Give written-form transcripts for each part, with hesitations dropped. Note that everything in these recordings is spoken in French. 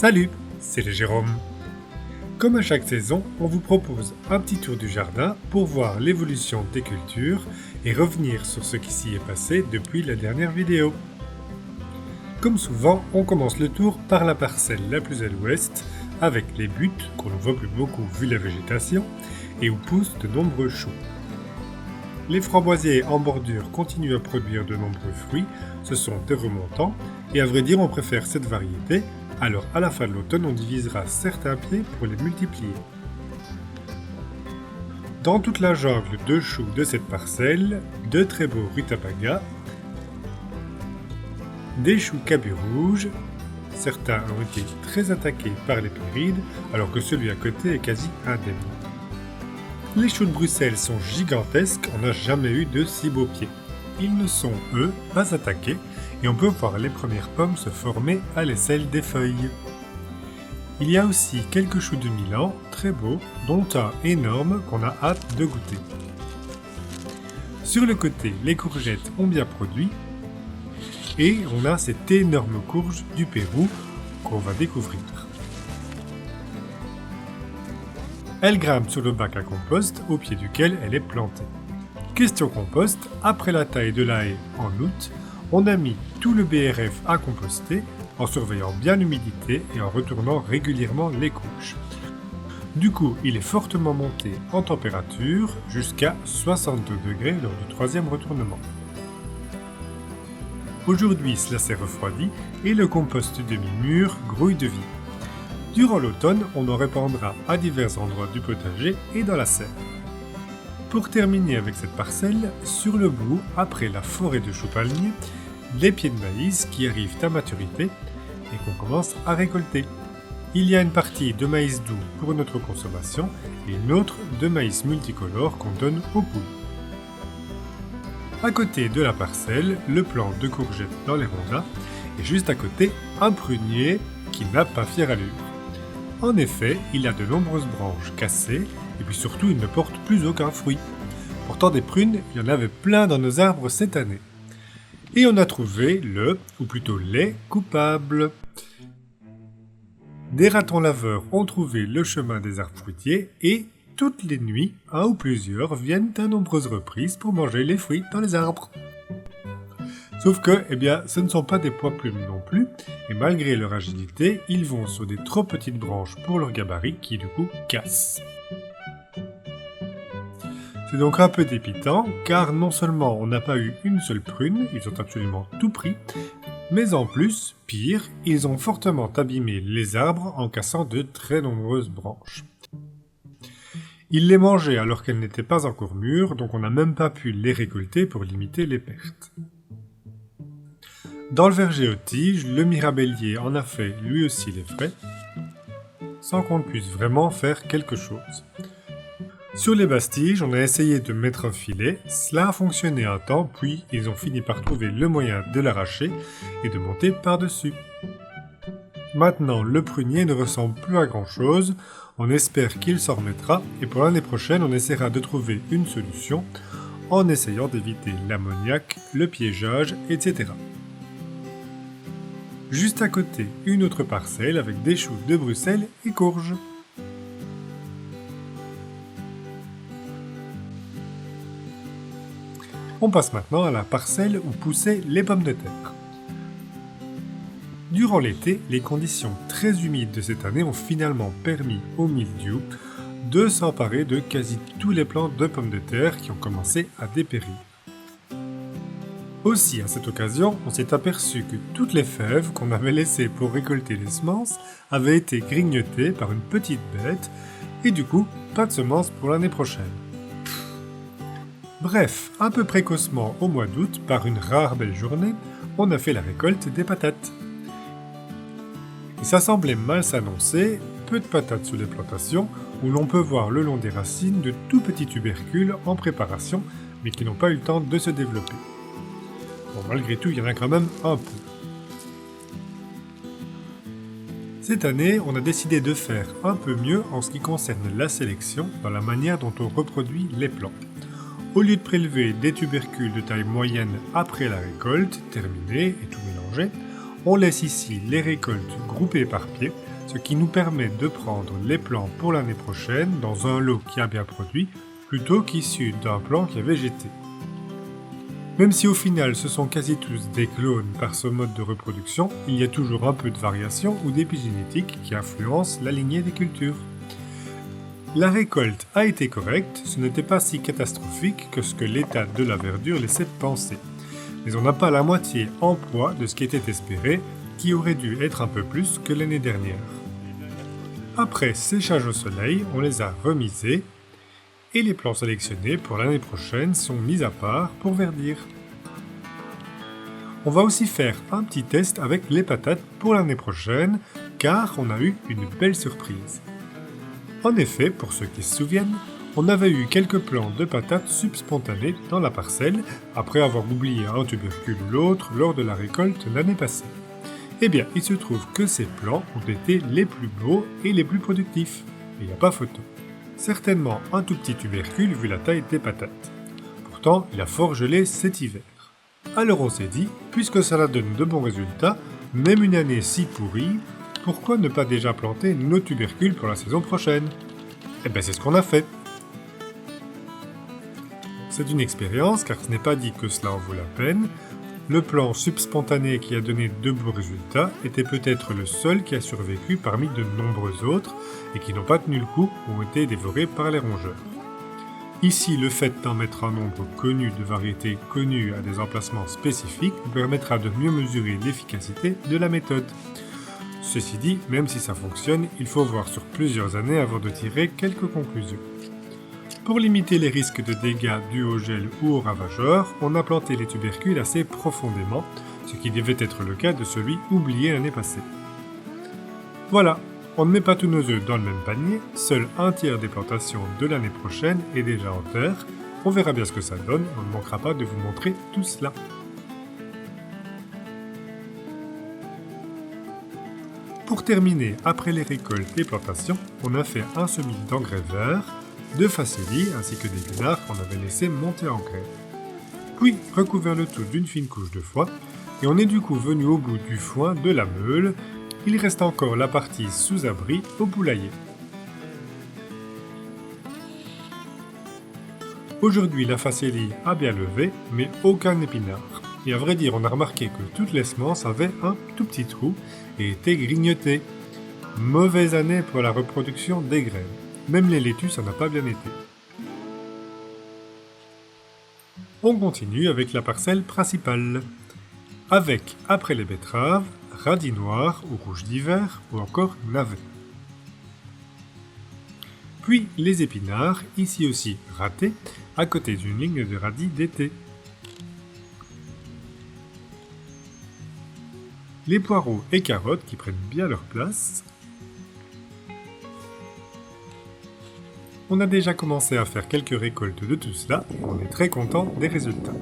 Salut, c'est le Jérôme. Comme à chaque saison, on vous propose un petit tour du jardin pour voir l'évolution des cultures et revenir sur ce qui s'y est passé depuis la dernière vidéo. Comme souvent, on commence le tour par la parcelle la plus à l'ouest, avec les buttes qu'on ne voit plus beaucoup vu la végétation et où poussent de nombreux choux. Les framboisiers en bordure continuent à produire de nombreux fruits, ce sont des remontants, et à vrai dire on préfère cette variété, alors à la fin de l'automne on divisera certains pieds pour les multiplier. Dans toute la jungle de choux de cette parcelle, de très beaux rutabagas, des choux cabus rouges, certains ont été très attaqués par les pérides, alors que celui à côté est quasi indemne. Les choux de Bruxelles sont gigantesques, on n'a jamais eu de si beaux pieds. Ils ne sont, eux, pas attaqués, et on peut voir les premières pommes se former à l'aisselle des feuilles. Il y a aussi quelques choux de Milan, très beaux, dont un énorme qu'on a hâte de goûter. Sur le côté, les courgettes ont bien produit, et on a cette énorme courge du Pérou qu'on va découvrir. Elle grimpe sur le bac à compost au pied duquel elle est plantée. Question compost, après la taille de la haie en août, on a mis tout le BRF à composter en surveillant bien l'humidité et en retournant régulièrement les couches. Du coup, il est fortement monté en température jusqu'à 62 degrés lors du troisième retournement. Aujourd'hui, cela s'est refroidi et le compost demi-mûr grouille de vie. Durant l'automne, on en répandra à divers endroits du potager et dans la serre. Pour terminer avec cette parcelle, sur le bout, après la forêt de choux palmiers, les pieds de maïs qui arrivent à maturité et qu'on commence à récolter. Il y a une partie de maïs doux pour notre consommation et une autre de maïs multicolore qu'on donne aux poules. À côté de la parcelle, le plant de courgettes dans les rondins et juste à côté, un prunier qui n'a pas fière allure. En effet, il a de nombreuses branches cassées et puis surtout il ne porte plus aucun fruit. Pourtant des prunes, il y en avait plein dans nos arbres cette année. Et on a trouvé ou plutôt les coupables. Des ratons laveurs ont trouvé le chemin des arbres fruitiers et toutes les nuits, un ou plusieurs viennent à nombreuses reprises pour manger les fruits dans les arbres. Sauf que, ce ne sont pas des pois plumes non plus, et malgré leur agilité, ils vont sur des trop petites branches pour leur gabarit qui du coup cassent. C'est donc un peu dépitant, car non seulement on n'a pas eu une seule prune, ils ont absolument tout pris, mais en plus, pire, ils ont fortement abîmé les arbres en cassant de très nombreuses branches. Ils les mangeaient alors qu'elles n'étaient pas encore mûres, donc on n'a même pas pu les récolter pour limiter les pertes. Dans le verger aux tiges, le mirabellier en a fait lui aussi les frais, sans qu'on ne puisse vraiment faire quelque chose. Sur les basses-tiges, on a essayé de mettre un filet, cela a fonctionné un temps, puis ils ont fini par trouver le moyen de l'arracher et de monter par-dessus. Maintenant, le prunier ne ressemble plus à grand-chose, on espère qu'il s'en remettra, et pour l'année prochaine, on essaiera de trouver une solution, en essayant d'éviter l'ammoniac, le piégeage, etc. Juste à côté, une autre parcelle avec des choux de Bruxelles et courges. On passe maintenant à la parcelle où poussaient les pommes de terre. Durant l'été, les conditions très humides de cette année ont finalement permis au mildiou de s'emparer de quasi tous les plants de pommes de terre qui ont commencé à dépérir. Aussi, à cette occasion, on s'est aperçu que toutes les fèves qu'on avait laissées pour récolter les semences avaient été grignotées par une petite bête, et du coup, pas de semences pour l'année prochaine. Bref, un peu précocement au mois d'août, par une rare belle journée, on a fait la récolte des patates. Et ça semblait mal s'annoncer, peu de patates sur les plantations, où l'on peut voir le long des racines de tout petits tubercules en préparation, mais qui n'ont pas eu le temps de se développer. Bon, malgré tout, il y en a quand même un peu. Cette année, on a décidé de faire un peu mieux en ce qui concerne la sélection dans la manière dont on reproduit les plants. Au lieu de prélever des tubercules de taille moyenne après la récolte, terminée et tout mélangé, on laisse ici les récoltes groupées par pied, ce qui nous permet de prendre les plants pour l'année prochaine dans un lot qui a bien produit, plutôt qu'issu d'un plant qui a végété. Même si au final ce sont quasi tous des clones par ce mode de reproduction, il y a toujours un peu de variation ou d'épigénétique qui influence la lignée des cultures. La récolte a été correcte, ce n'était pas si catastrophique que ce que l'état de la verdure laissait penser. Mais on n'a pas la moitié en poids de ce qui était espéré, qui aurait dû être un peu plus que l'année dernière. Après séchage au soleil, on les a remisés, et les plants sélectionnés pour l'année prochaine sont mis à part pour verdir. On va aussi faire un petit test avec les patates pour l'année prochaine, car on a eu une belle surprise. En effet, pour ceux qui se souviennent, on avait eu quelques plants de patates subspontanés dans la parcelle, après avoir oublié un tubercule ou l'autre lors de la récolte l'année passée. Eh bien, il se trouve que ces plants ont été les plus beaux et les plus productifs. Il n'y a pas photo. Certainement un tout petit tubercule vu la taille des patates. Pourtant, il a fort gelé cet hiver. Alors on s'est dit, puisque cela donne de bons résultats, même une année si pourrie, pourquoi ne pas déjà planter nos tubercules pour la saison prochaine? Eh bien c'est ce qu'on a fait. C'est une expérience car ce n'est pas dit que cela en vaut la peine. Le plan subspontané qui a donné de beaux résultats était peut-être le seul qui a survécu parmi de nombreux autres et qui n'ont pas tenu le coup ou ont été dévorés par les rongeurs. Ici, le fait d'en mettre un nombre connu de variétés connues à des emplacements spécifiques nous permettra de mieux mesurer l'efficacité de la méthode. Ceci dit, même si ça fonctionne, il faut voir sur plusieurs années avant de tirer quelques conclusions. Pour limiter les risques de dégâts dus au gel ou aux ravageurs, on a planté les tubercules assez profondément, ce qui devait être le cas de celui oublié l'année passée. Voilà, on ne met pas tous nos œufs dans le même panier, seul un tiers des plantations de l'année prochaine est déjà en terre, on verra bien ce que ça donne, on ne manquera pas de vous montrer tout cela. Pour terminer, après les récoltes et plantations, on a fait un semis d'engrais verts, de facélie ainsi que d'épinards qu'on avait laissé monter en graines. Puis recouvert le tout d'une fine couche de foin, et on est du coup venu au bout du foin de la meule. Il reste encore la partie sous abri au poulailler. Aujourd'hui la facélie a bien levé, mais aucun épinard. Et à vrai dire, on a remarqué que toutes les semences avaient un tout petit trou et étaient grignotées. Mauvaise année pour la reproduction des graines. Même les laitues, ça n'a pas bien été. On continue avec la parcelle principale. Avec, après les betteraves, radis noirs ou rouges d'hiver ou encore navets. Puis les épinards, ici aussi ratés, à côté d'une ligne de radis d'été. Les poireaux et carottes qui prennent bien leur place. On a déjà commencé à faire quelques récoltes de tout cela et on est très content des résultats.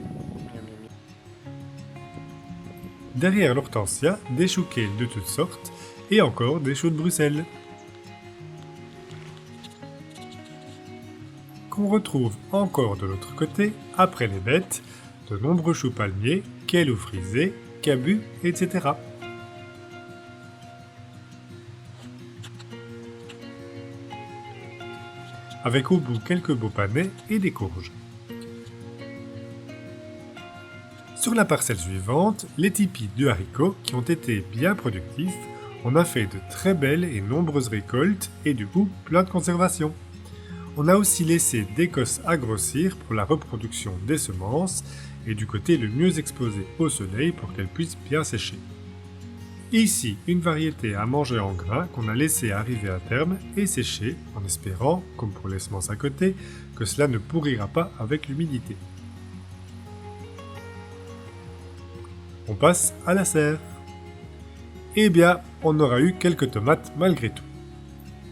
Derrière l'hortensia, des choux kale de toutes sortes et encore des choux de Bruxelles. Qu'on retrouve encore de l'autre côté, après les bêtes, de nombreux choux palmiers, kale ou frisés, cabus, etc. Avec au bout quelques beaux panais et des courges. Sur la parcelle suivante, les tipis de haricots qui ont été bien productifs, on a fait de très belles et nombreuses récoltes et du coup plein de conservation. On a aussi laissé des cosses à grossir pour la reproduction des semences et du côté le mieux exposé au soleil pour qu'elles puissent bien sécher. Ici, une variété à manger en grains qu'on a laissé arriver à terme et sécher en espérant, comme pour les semences à côté, que cela ne pourrira pas avec l'humidité. On passe à la serre. Eh bien, on aura eu quelques tomates malgré tout.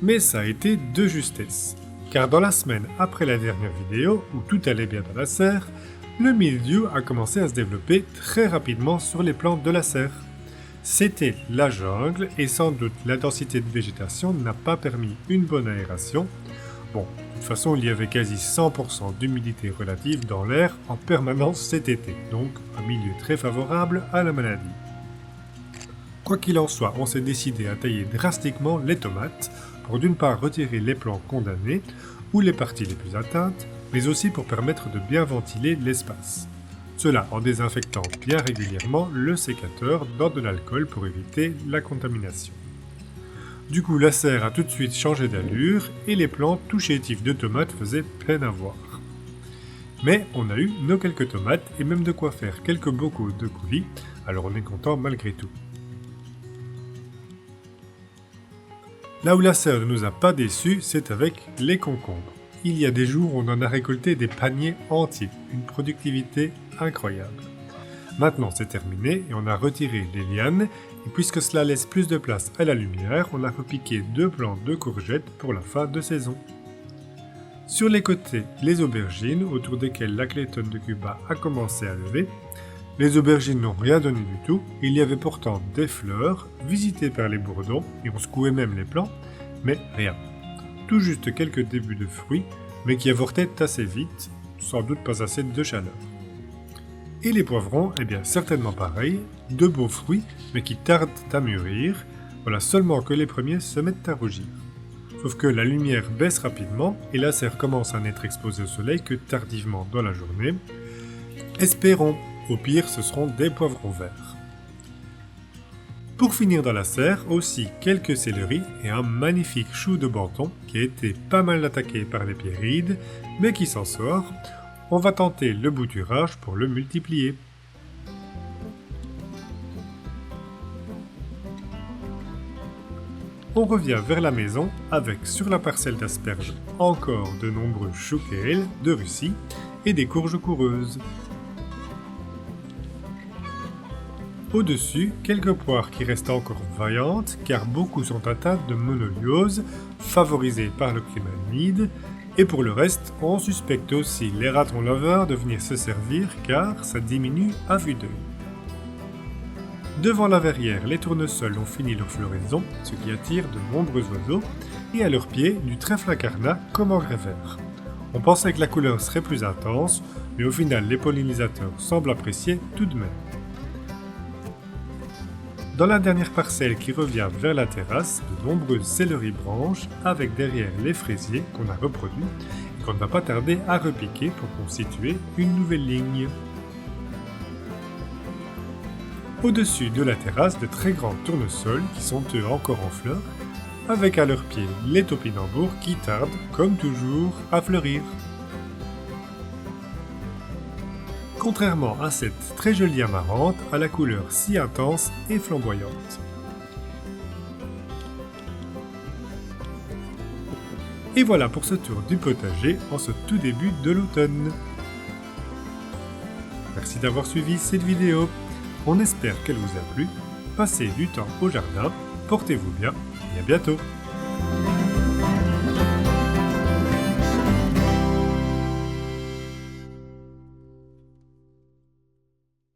Mais ça a été de justesse, car dans la semaine après la dernière vidéo, où tout allait bien dans la serre, le mildiou a commencé à se développer très rapidement sur les plantes de la serre. C'était la jungle et sans doute la densité de végétation n'a pas permis une bonne aération. Bon, de toute façon il y avait quasi 100% d'humidité relative dans l'air en permanence cet été, donc un milieu très favorable à la maladie. Quoi qu'il en soit, on s'est décidé à tailler drastiquement les tomates pour d'une part retirer les plants condamnés ou les parties les plus atteintes, mais aussi pour permettre de bien ventiler l'espace. Cela en désinfectant bien régulièrement le sécateur dans de l'alcool pour éviter la contamination. Du coup, la serre a tout de suite changé d'allure et les plants tout chétifs de tomates faisaient peine à voir. Mais on a eu nos quelques tomates et même de quoi faire quelques bocaux de coulis, alors on est content malgré tout. Là où la serre ne nous a pas déçus, c'est avec les concombres. Il y a des jours, on en a récolté des paniers entiers, une productivité incroyable. Maintenant, c'est terminé et on a retiré les lianes, et puisque cela laisse plus de place à la lumière, on a repiqué 2 plants de courgettes pour la fin de saison. Sur les côtés, les aubergines, autour desquelles la Clayton de Cuba a commencé à lever. Les aubergines n'ont rien donné du tout, il y avait pourtant des fleurs, visitées par les bourdons, et on secouait même les plants, mais rien. Tout juste quelques débuts de fruits, mais qui avortaient assez vite, sans doute pas assez de chaleur. Et les poivrons, eh bien certainement pareil, de beaux fruits, mais qui tardent à mûrir, voilà seulement que les premiers se mettent à rougir. Sauf que la lumière baisse rapidement, et la serre commence à n'être exposée au soleil que tardivement dans la journée. Espérons, au pire ce seront des poivrons verts. Pour finir dans la serre, aussi quelques céleris et un magnifique chou de Banton qui a été pas mal attaqué par les pierrides, mais qui s'en sort. On va tenter le bouturage pour le multiplier. On revient vers la maison avec sur la parcelle d'asperges encore de nombreux choux kale de Russie et des courges coureuses. Au-dessus, quelques poires qui restent encore vaillantes car beaucoup sont atteintes de monoliose, favorisée par le climat humide, et pour le reste, on suspecte aussi les ratons laveurs de venir se servir car ça diminue à vue d'œil. Devant la verrière, les tournesols ont fini leur floraison, ce qui attire de nombreux oiseaux, et à leurs pieds, du trèfle incarnat comme engrais vert. On pensait que la couleur serait plus intense, mais au final, les pollinisateurs semblent apprécier tout de même. Dans la dernière parcelle qui revient vers la terrasse, de nombreuses céleris branches, avec derrière les fraisiers qu'on a reproduits et qu'on ne va pas tarder à repiquer pour constituer une nouvelle ligne. Au-dessus de la terrasse, de très grands tournesols qui sont eux encore en fleurs, avec à leurs pieds les topinambours qui tardent, comme toujours, à fleurir. Contrairement à cette très jolie amarante à la couleur si intense et flamboyante. Et voilà pour ce tour du potager en ce tout début de l'automne. Merci d'avoir suivi cette vidéo. On espère qu'elle vous a plu. Passez du temps au jardin, portez-vous bien et à bientôt.